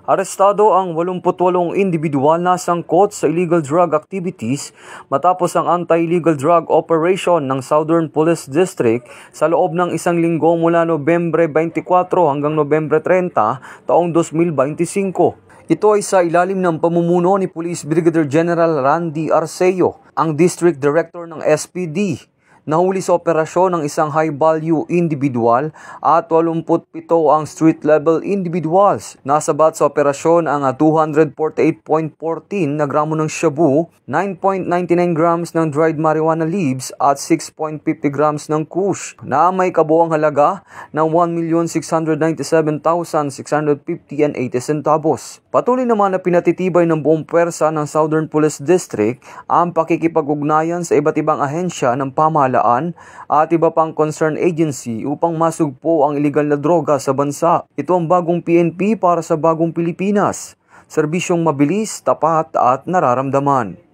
Arestado ang 88 individual na sangkot sa illegal drug activities matapos ang anti-illegal drug operation ng Southern Police District sa loob ng isang linggo mula Nobyembre 24 hanggang Nobyembre 30 taong 2025. Ito ay sa ilalim ng pamumuno ni Police Brigadier General Randy Arceo, ang District Director ng SPD. Nahuli sa operasyon ng isang high-value individual at 87 ang street-level individuals. Nasabat sa operasyon ang 248.14 na gramo ng shabu, 9.99 grams ng dried marijuana leaves at 6.50 grams ng kush na may kabuuang halaga ng 1,697,650.80 centavos. Patuloy naman na pinatitibay ng buong pwersa ng Southern Police District ang pakikipag-ugnayan sa iba't ibang ahensya ng pamahalaan at iba pang concerned agency upang masugpo ang iligal na droga sa bansa. Ito ang bagong PNP para sa bagong Pilipinas. Serbisyong mabilis, tapat at nararamdaman.